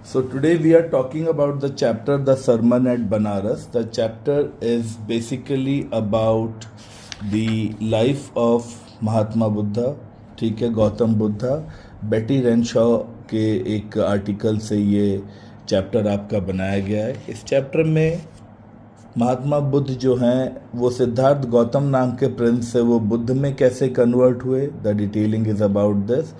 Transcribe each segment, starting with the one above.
So today we are talking about the chapter The Sermon at Banaras. The chapter is basically about the life of महात्मा बुद्धा, ठीक है, गौतम बुद्धा. बेटी Renshaw के एक article से ये chapter आपका बनाया गया है. इस चैप्टर में महात्मा बुद्ध जो हैं वो सिद्धार्थ गौतम नाम के प्रिंस से वो बुद्ध में कैसे कन्वर्ट हुए, the detailing is about this.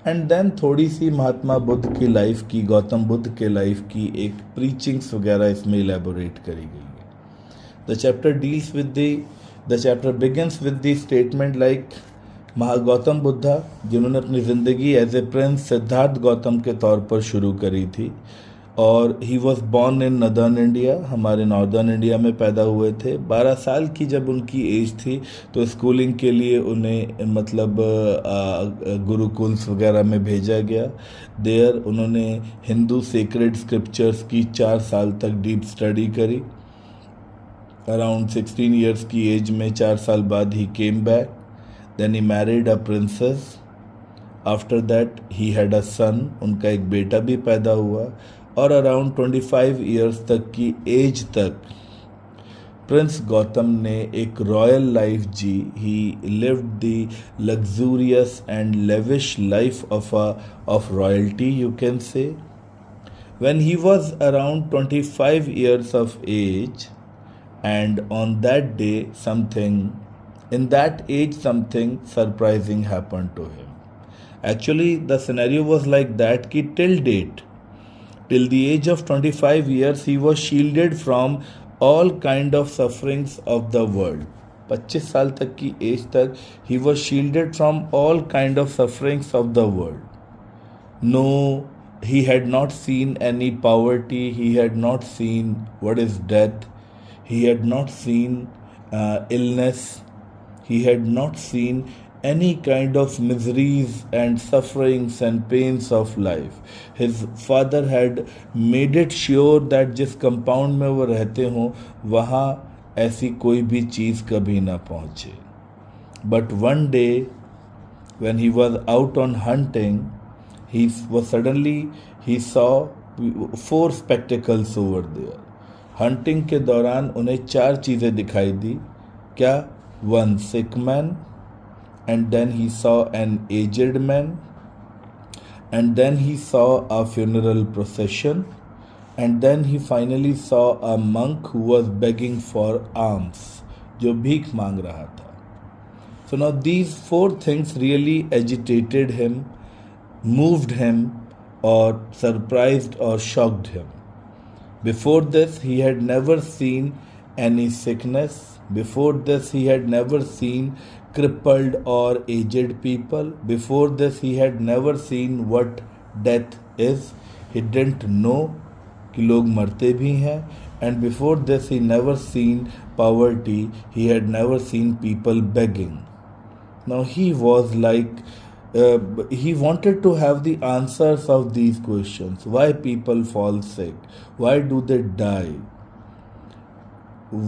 And then थोड़ी सी महात्मा बुद्ध की लाइफ की, गौतम बुद्ध के लाइफ की एक प्रीचिंग्स वगैरह इसमें इलेबोरेट करी गई है. The chapter deals with the chapter begins with the statement like Gautam Buddha जिन्होंने अपनी ज़िंदगी as a prince Siddharth Gautam के तौर पर शुरू करी थी, और ही was born in northern India, हमारे नॉर्दर्न इंडिया में पैदा हुए थे. 12 साल की जब उनकी एज थी तो स्कूलिंग के लिए उन्हें मतलब गुरुकुल्स वगैरह में भेजा गया. देयर उन्होंने हिंदू सेक्रेड स्क्रिप्चर्स की 4 साल तक डीप स्टडी करी. अराउंड 16 ईयर्स की एज में 4 साल बाद he came back. Then he married a princess. After that he had a son, उनका एक बेटा भी पैदा हुआ. और अराउंड 25 ईयर्स तक की एज तक प्रिंस गौतम ने एक रॉयल लाइफ जी. He lived the luxurious and lavish life of royalty, you can say. When he was around 25 years of age, and on that day in that age something surprising happened to him. Actually the scenario was like that कि till the age of 25 years he was shielded from all kind of sufferings of the world. 25 साल तक की as तक he was shielded from all kind of sufferings of the world. No, he had not seen any poverty, he had not seen what is death, he had not seen illness, he had not seen any kind of miseries and sufferings and pains of life. His father had made it sure that जिस compound में वो रहते हों वहाँ ऐसी कोई भी चीज़ कभी ना पहुँचे. But one day when he was out on hunting, he saw 4 spectacles over there. Hunting के दौरान उन्हें 4 चीज़ें दिखाई दी. क्या? 1 sick man, and then he saw an aged man, and then he saw a funeral procession, and then he finally saw a monk who was begging for alms, जो भीख मांग रहा था. So now these 4 things really agitated him, moved him, or surprised or shocked him. Before this, he had never seen any sickness. Before this, he had never seen crippled or aged people. Before this, he had never seen what death is. He didn't know कि लोग मरते भी हैं. And before this, he never seen poverty. He had never seen people begging. Now he was like, he wanted to have the answers of these questions. Why people fall sick? Why do they die?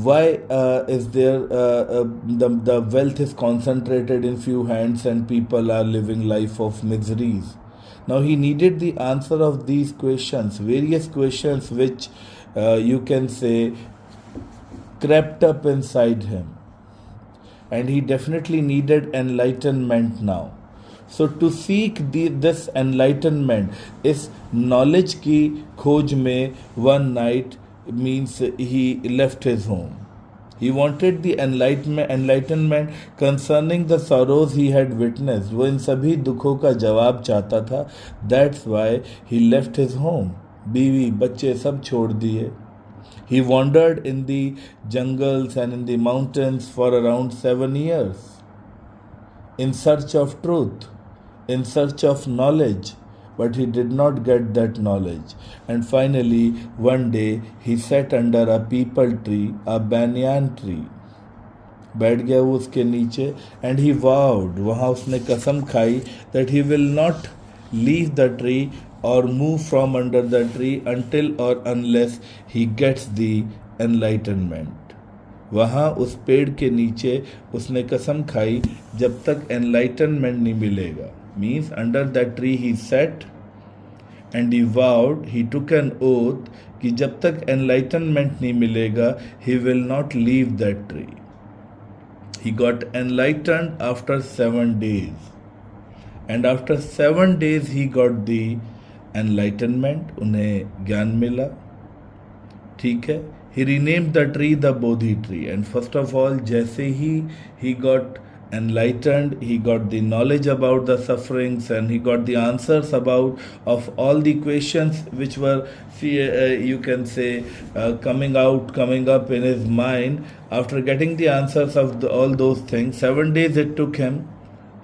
Why is there the wealth is concentrated in few hands and people are living life of miseries? Now he needed the answer of these questions, various questions which you can say crept up inside him, and he definitely needed enlightenment now. So to seek this enlightenment is knowledge की खोज में one night means he left his home. He wanted the enlightenment concerning the sorrows he had witnessed. वो इन सभी दुखों का जवाब चाहता था. That's why he left his home. बीवी बच्चे सब छोड़ दिए. He wandered in the jungles and in the mountains for around 7 years in search of truth, in search of knowledge, but he did not get that knowledge. And finally, one day, he sat under a peepal tree, a banyan tree. बैठ गया वो उसके नीचे, and he vowed, वहाँ उसने कसम खाई that he will not leave the tree or move from under the tree until or unless he gets the enlightenment. वहाँ उस पेड़ के नीचे उसने कसम खाई जब तक एनलाइटनमेंट नहीं मिलेगा. Means under that tree he sat and he vowed, he took an oath कि जब तक एनलाइटनमेंट नहीं मिलेगा he will not leave that tree. He got enlightened after 7 days, and after 7 days he got the enlightenment, उन्हें ज्ञान मिला. ठीक है. He renamed the tree the Bodhi tree. And first of all, जैसे ही got enlightened, he got the knowledge about the sufferings, and he got the answers about of all the questions which were you can say coming up in his mind. After getting the answers of all those things, 7 days it took him.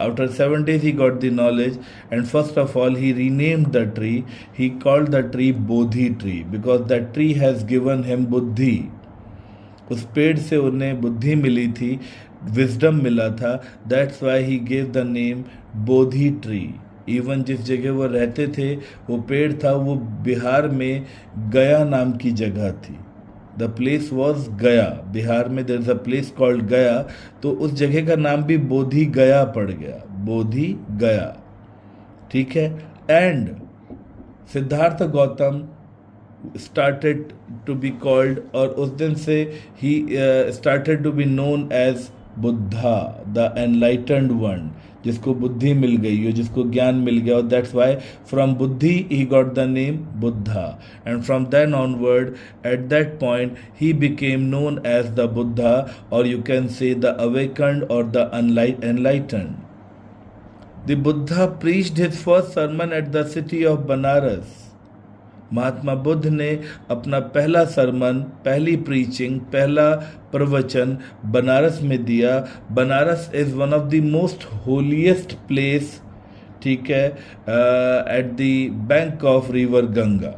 After 7 days he got the knowledge, and first of all he renamed the tree. He called the tree Bodhi tree because that tree has given him buddhi. उस पेड़ से उन्हें बुद्धि मिली थी, wisdom मिला था. That's why he gave the name Bodhi tree. Even जिस जगह वो रहते थे वो पेड़ था, वो बिहार में गया नाम की जगह थी. The place was Gaya. Bihar में there is a place called Gaya, तो उस जगह का नाम भी बोधि गया पड़ गया, बोधि गया. ठीक है. And Siddharth Gautam started to be called, और उस दिन से he started to be known as Buddha, the enlightened one, जिसको बुद्धि मिल गई हो, जिसको ज्ञान मिल गया. और that's why from बुद्धि he got the name Buddha, and from then onward at that point he became known as the Buddha, or you can say the awakened or the enlightened. The Buddha preached his first sermon at the city of Banaras. Mahatma Buddha ने अपना पहला सरमन, पहली preaching, पहला प्रवचन बनारस में दिया. Banaras is one of the most holiest place. ठीक है. At the bank of river Ganga.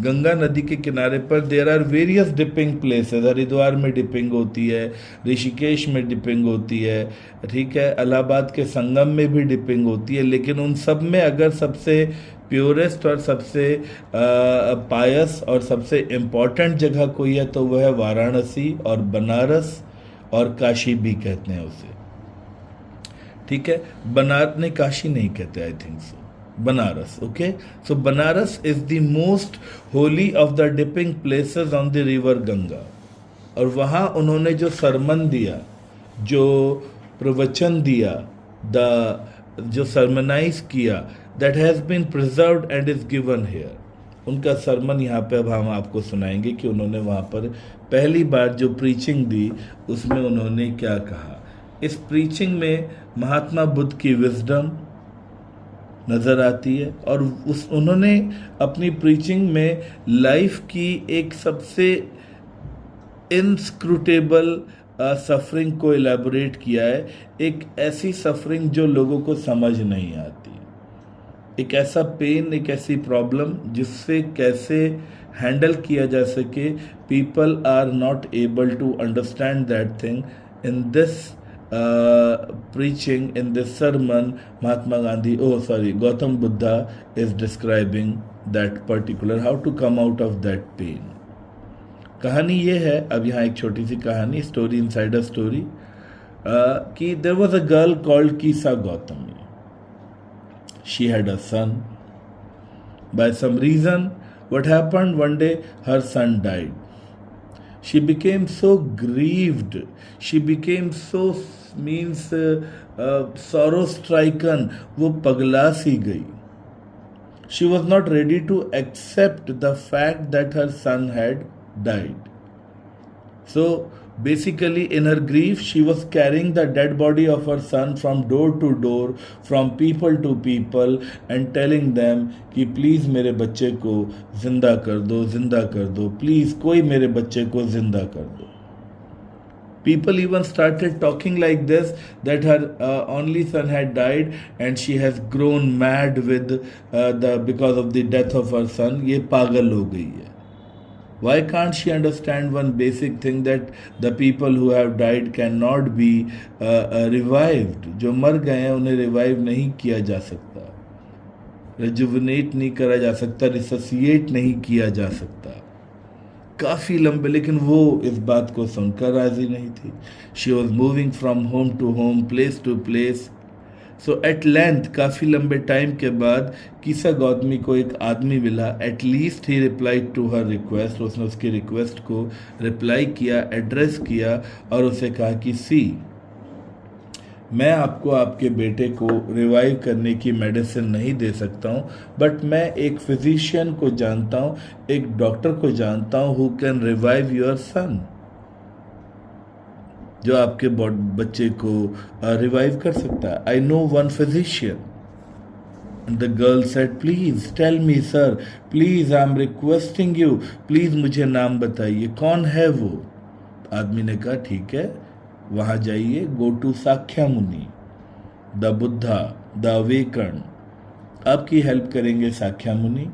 Ganga नदी के किनारे पर there are various dipping places. Haridwar में डिपिंग होती है, ऋषिकेश में डिपिंग होती है. ठीक है. इलाहाबाद के संगम में भी डिपिंग होती है. लेकिन उन सब में अगर सबसे प्योरेस्ट और सबसे पायस और सबसे इम्पॉर्टेंट जगह कोई है तो वह है वाराणसी और बनारस, और काशी भी कहते हैं उसे. ठीक है. नहीं, काशी नहीं कहते, I think so, Banaras. Okay. So Banaras is the most Holi of the dipping places on the river Ganga. और वहाँ उन्होंने जो सरमन दिया, जो प्रवचन दिया, जो सरमनाइज किया, that has been preserved and is given here. उनका सरमन यहाँ पे अब हम आपको सुनाएंगे कि उन्होंने वहाँ पर पहली बार जो प्रीचिंग दी उसमें उन्होंने क्या कहा. इस प्रीचिंग में महात्मा बुद्ध की विजडम नज़र आती है, और उन्होंने अपनी प्रीचिंग में लाइफ की एक सबसे इनस्क्रूटेबल सफरिंग को इलेबोरेट किया है. एक ऐसी सफरिंग जो लोगों को समझ नहीं आती, एक ऐसा पेन, एक ऐसी प्रॉब्लम जिससे कैसे हैंडल किया जा सके. People are not able to understand that thing. In this preaching, in this sermon, Gautam Buddha is describing that particular, how to come out of that pain. कहानी ये है, अब यहाँ एक छोटी सी कहानी, स्टोरी इनसाइड अ स्टोरी, कि there was a girl called Kisa Gautami. She had a son. By some reason, what happened one day, her son died. She became so grieved. She became so sorrow stricken. वो पगला सी गई. She was not ready to accept the fact that her son had died. So basically, in her grief, she was carrying the dead body of her son from door to door, from people to people, and telling them कि please मेरे बच्चे को जिंदा कर दो, जिंदा कर दो, प्लीज़ कोई मेरे बच्चे को जिंदा कर दो. People even started talking like this, that her only son had died and she has grown mad with because of the death of her son. ये पागल हो गई है. Why can't she understand one basic thing, that the people who have died cannot be revived? जो मर गए हैं उन्हें रिवाइव नहीं किया जा सकता, रिजुविनेट नहीं करा जा सकता, रिसोसिएट नहीं किया जा सकता. काफ़ी लंबे, लेकिन वो इस बात को सुनकर राजी नहीं थी. She was moving from home to home, place to place, so at length, काफ़ी लंबे टाइम के बाद कीसा गौतमी को एक आदमी मिला. At least he replied to her request, उसने उसकी रिक्वेस्ट को रिप्लाई किया, एड्रेस किया और उसे कहा कि सी, मैं आपको आपके बेटे को रिवाइव करने की मेडिसिन नहीं दे सकता हूँ, बट मैं एक फिजिशियन को जानता हूँ, एक डॉक्टर को जानता हूँ who can revive your son, जो आपके बच्चे को रिवाइव कर सकता है. I know one physician. The girl said, please tell me sir, please I am requesting you, please मुझे नाम बताइए, कौन है वो. आदमी ने कहा ठीक है, वहां जाइए, गो to Shakyamuni, the Buddha, the awaken. आपकी हेल्प करेंगे Shakyamuni,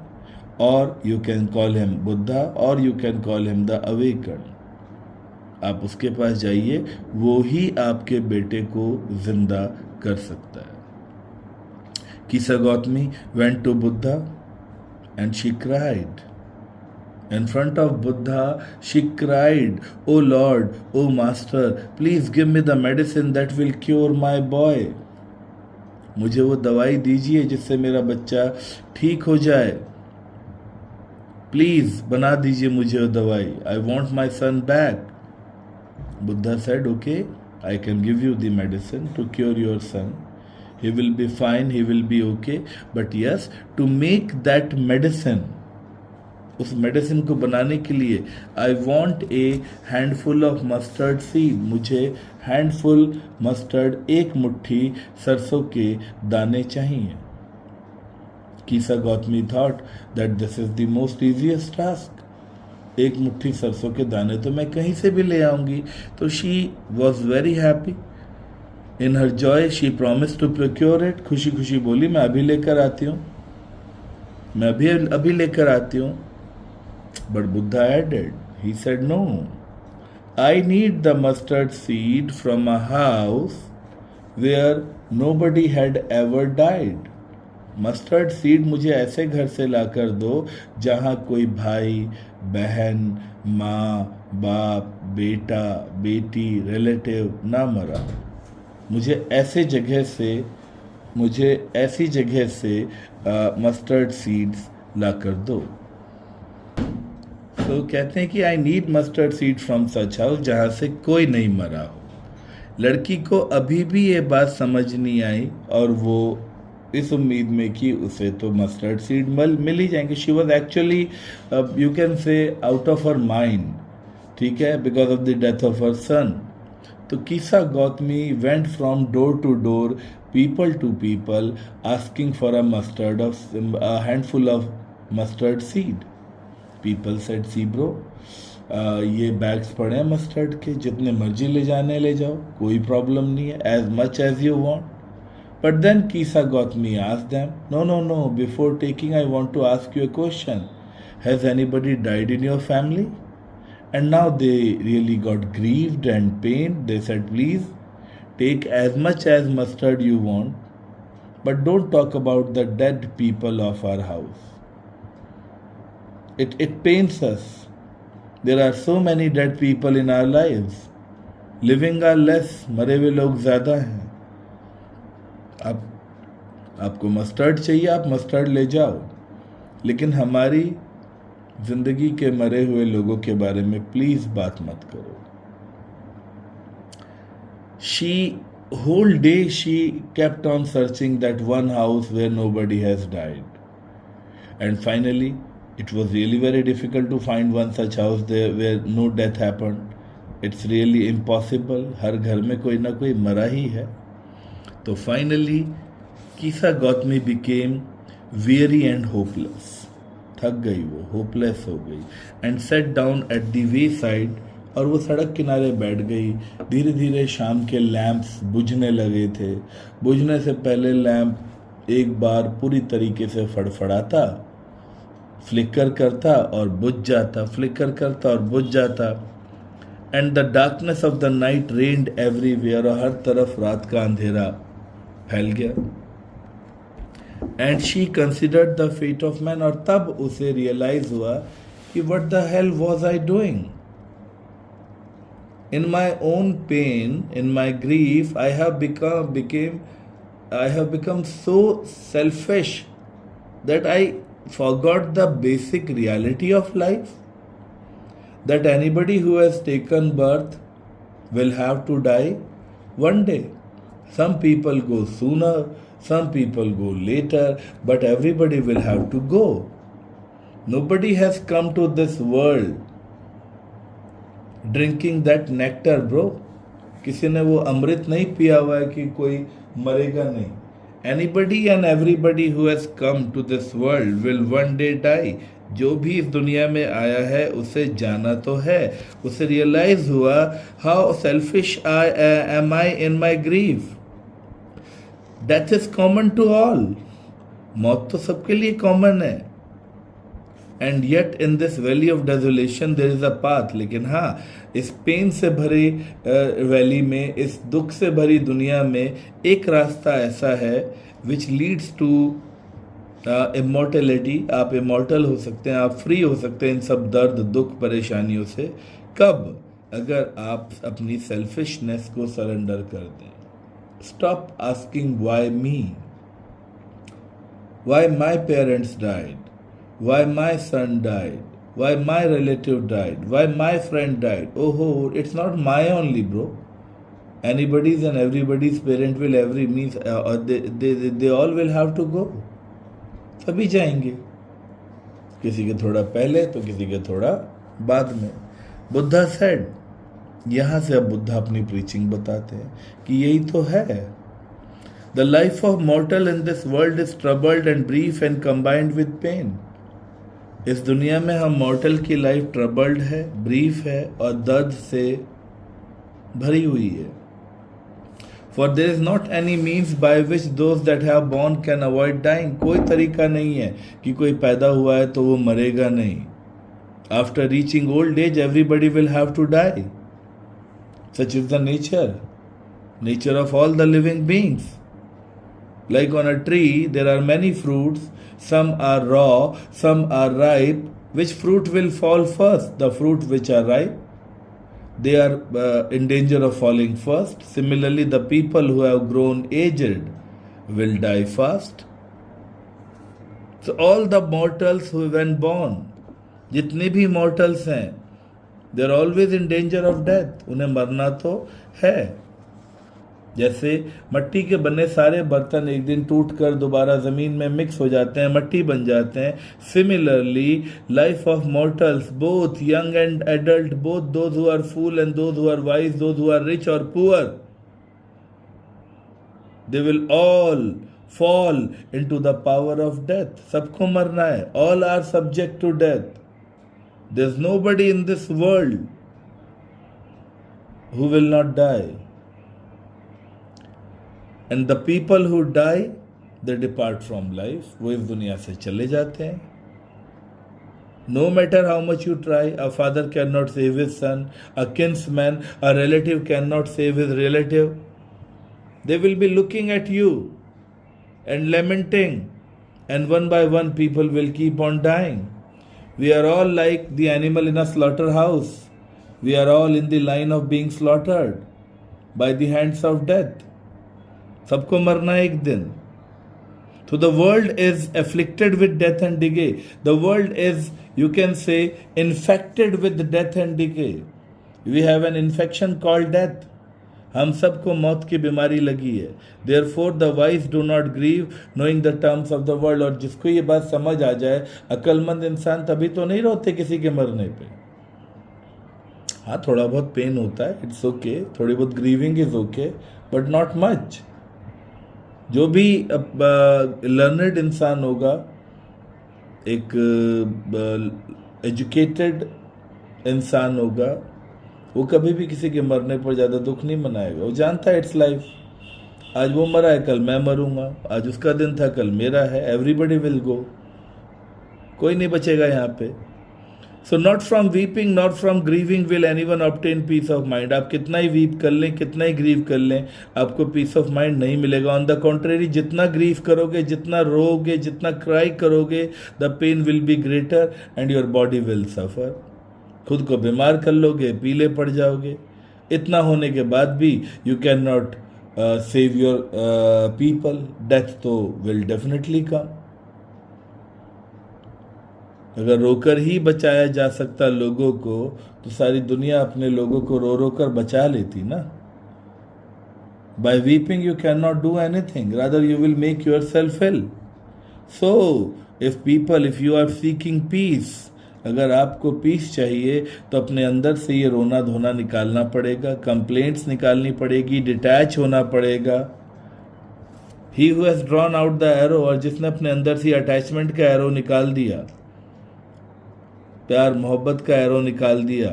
or you can call him Buddha or you can call him the awaken. आप उसके पास जाइए, वो ही आपके बेटे को जिंदा कर सकता है. Kisa Gotami went to Buddha and she cried. In front of Buddha, she cried, "Oh Lord, oh Master, please give me the medicine that will cure my boy." मुझे वो दवाई दीजिए जिससे मेरा बच्चा ठीक हो जाए. प्लीज बना दीजिए मुझे वो दवाई. I want my son back. Buddha said, "Okay, I can give you the medicine to cure your son. He will be fine, he will be okay. But yes, to make that medicine, उस medicine को बनाने के लिए, I want a handful of mustard seed, मुझे handful mustard, एक मुट्ठी सरसों के दाने चाहिए." Kisa Gotami thought that this is the most easiest task. एक मुट्ठी सरसों के दाने तो मैं कहीं से भी ले आऊंगी. तो she was very happy. In her joy she promise to procure it. खुशी खुशी बोली, मैं अभी लेकर आती हूँ, मैं अभी लेकर आती हूँ. But Buddha added, he said, "No, I need the mustard seed from a house where nobody had ever died. Mustard seed मुझे ऐसे घर से लाकर दो जहाँ कोई भाई, बहन, माँ, बाप, बेटा, बेटी, रिलेटिव ना मरा. मुझे ऐसी जगह से मस्टर्ड सीड्स लाकर दो." तो कहते हैं कि I need mustard seed from such house, जहाँ से कोई नहीं मरा हो. लड़की को अभी भी ये बात समझ नहीं आई और वो इस उम्मीद में कि उसे तो मस्टर्ड सीड मिल ही जाएंगे. She was actually, you can say, out of her mind, ठीक है, because of the death of her son. तो Kisa Gotami went from door to door, people to people, asking for a handful of mustard seed. People said, see bro, ये bags पड़े हैं mustard के, जितने मर्जी ले जाने ले जाओ, कोई प्रॉब्लम नहीं है, as much as you want. But then Kisa Gotami asked them, no no no, before taking I want to ask you a question. Has anybody died in your family? And now they really got grieved and pained. They said, please take as much as mustard you want, but don't talk about the dead people of our house. It pains us. There are so many dead people in our lives. Living are less, मरे हुए लोग ज़्यादा हैं. आपको mustard चाहिए, आप mustard ले जाओ, लेकिन हमारी जिंदगी के मरे हुए लोगों के बारे में प्लीज बात मत करो. Whole day she kept on searching that one house where nobody has died. And finally, it was really very difficult to find one such house there where no death happened. It's really impossible. हर घर में कोई ना कोई मरा ही है. तो finally, कीसा Gautami became weary and hopeless. थक गई वो, hopeless हो गई. And sat down at the wayside. और वो सड़क किनारे बैठ गई. धीरे धीरे शाम के लैंप्स बुझने लगे थे. बुझने से पहले लैंप एक बार पूरी तरीके से फड़फड़ाता, फ्लिकर करता और बुझ जाता, फ्लिकर करता और बुझ जाता. And the darkness of the night reigned everywhere, और हर तरफ रात का अंधेरा फैल गया. And she considered the fate of man, और तब उसे रियलाइज हुआ कि what the hell was I doing. In my own pain, in my grief, I have became I have become so selfish that I forgot the basic reality of life. That anybody who has taken birth will have to die one day. Some people go sooner, some people go later, but everybody will have to go. Nobody has come to this world drinking that nectar bro. किसी ने वो अमृत नहीं पिया हुआ है कि कोई मरेगा नहीं. Anybody and everybody who has come to this world will one day die. जो भी इस दुनिया में आया है उसे जाना तो है. उसे रियलाइज हुआ how selfish I am I in my grief. Death is common to all. मौत तो सबके लिए कॉमन है. And yet in this valley of desolation there is a path. लेकिन हाँ, इस पेन से भरी वैली में, इस दुख से भरी दुनिया में एक रास्ता ऐसा है विच लीड्स टू इमॉर्टेलिटी. आप इमॉर्टल हो सकते हैं, आप फ्री हो सकते हैं इन सब दर्द, दुख, परेशानियों से. कब? अगर आप अपनी सेल्फिशनेस को सरेंडर कर दें. Stop asking why me, why my parents died, why my son died, why my relative died, why my friend died. Oh, it's not my only, bro. Anybody's and everybody's parent will means they all will have to go. सभी जाएंगे. किसी के थोड़ा पहले तो किसी के थोड़ा बाद में. बुद्धा said, यहाँ से अब बुद्धा अपनी प्रीचिंग बताते हैं कि यही तो है. The life of mortal in this world is troubled and brief and combined with pain. इस दुनिया में हम मॉर्टल की लाइफ ट्रबल्ड है, ब्रीफ है और दर्द से भरी हुई है. For there is not any means by which those that have born can avoid dying. कोई तरीका नहीं है कि कोई पैदा हुआ है तो वो मरेगा नहीं. After reaching old age everybody will have to die. Such is the nature of all the living beings. Like on a tree, there are many fruits. Some are raw, some are ripe. Which fruit will fall first? The fruit which are ripe. They are in danger of falling first. Similarly, the people who have grown aged will die first. So all the mortals who when born, जितने भी mortals हैं, they are always in danger of death. उन्हें मरना तो है. जैसे मट्टी के बने सारे बर्तन एक दिन टूटकर दोबारा ज़मीन में मिक्स हो जाते हैं, मट्टी बन जाते हैं. Similarly life of mortals, both young and adult, both those who are fool and those who are wise, those who are rich और poor, they will all fall into the power of death. सबको मरना है. All are subject to death. There is nobody in this world who will not die. And the people who die, they depart from life. वो इस दुनिया से चले जाते हैं. No matter how much you try, a father cannot save his son, a kinsman, a relative cannot save his relative. They will be looking at you and lamenting, and one by one people will keep on dying. We are all like the animal in a slaughterhouse. We are all in the line of being slaughtered by the hands of death. सबको मरना एक दिन. So the world is afflicted with death and decay. The world is, you can say, infected with death and decay. We have an infection called death. हम सबको मौत की बीमारी लगी है. Therefore the wise do not grieve knowing the terms of the world. और जिसको ये बात समझ आ जाए, अक्लमंद इंसान तभी तो नहीं रोते किसी के मरने पे. हाँ, थोड़ा बहुत पेन होता है, इट्स ओके. थोड़ी बहुत grieving is okay, but not much. जो भी लर्नड इंसान होगा, एक एजुकेटेड इंसान होगा, वो कभी भी किसी के मरने पर ज़्यादा दुख नहीं मनाएगा. वो जानता है इट्स लाइफ. आज वो मरा है, कल मैं मरूंगा. आज उसका दिन था, कल मेरा है. Everybody will go. कोई नहीं बचेगा यहाँ पे. So not from weeping not from grieving will anyone obtain peace of mind. आप कितना ही वीप कर लें, कितना ही ग्रीव कर लें, आपको पीस ऑफ माइंड नहीं मिलेगा. ऑन द कॉन्ट्रेरी, जितना ग्रीव करोगे, जितना रोओगे, जितना क्राई करोगे, the pain will be greater and your body will suffer. खुद को बीमार कर लोगे, पीले पड़ जाओगे. इतना होने के बाद भी you can not save your people, death तो will definitely come. अगर रोकर ही बचाया जा सकता लोगों को तो सारी दुनिया अपने लोगों को रो रो कर बचा लेती ना. By weeping you cannot do anything, rather you will make yourself ill. So if you are seeking peace, अगर आपको पीस चाहिए तो अपने अंदर से ये रोना धोना निकालना पड़ेगा, कंप्लेंट्स निकालनी पड़ेगी, डिटैच होना पड़ेगा. He who has drawn out the arrow, और जिसने अपने अंदर से अटैचमेंट का एरो निकाल दिया, प्यार मोहब्बत का एरो निकाल दिया,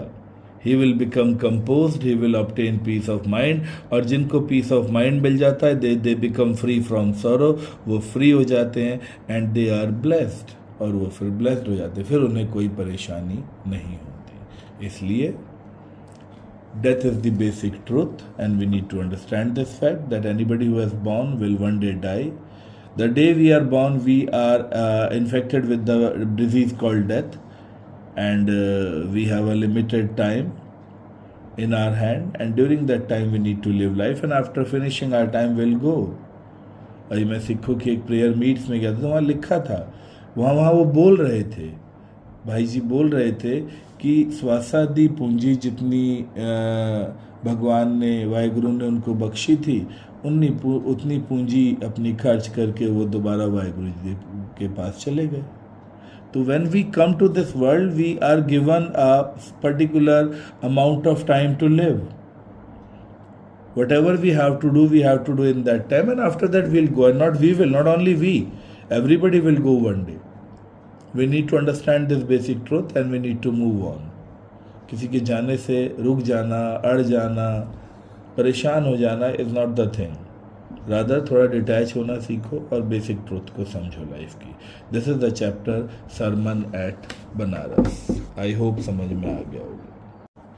he will become composed, he will obtain peace of mind. और जिनको peace of mind मिल जाता है they become free from sorrow, वो free हो जाते हैं and they are blessed, और वो फिर blessed हो जाते हैं, फिर उन्हें कोई परेशानी नहीं होती. इसलिए death is the basic truth and we need to understand this fact that anybody who is born will one day die. The day we are born we are infected with the disease called death, and we have a limited time in our hand, and during that time we need to live life, and after finishing our time will go. अभी मैं सिखों की एक prayer meets में गया था तो वहाँ लिखा था, वहाँ वो बोल रहे थे, भाई जी बोल रहे थे कि स्वासादी पूंजी जितनी भगवान ने वाहिगुरु ने उनको बख्शी थी उतनी पूंजी अपनी खर्च करके वो दोबारा वाहिगुरु जी के पास चले गए. So when we come to this world, we are given a particular amount of time to live. Whatever we have to do in that time, and after that we'll go. And not only we, everybody will go one day. We need to understand this basic truth and we need to move on. किसी के जाने से रुक जाना, अड़ जाना, परेशान हो जाना is not the thing. Rather थोड़ा डिटैच होना सीखो और बेसिक ट्रूथ को समझो लाइफ की. This is the chapter sermon at Banaras. I hope समझ में आ गया होगा.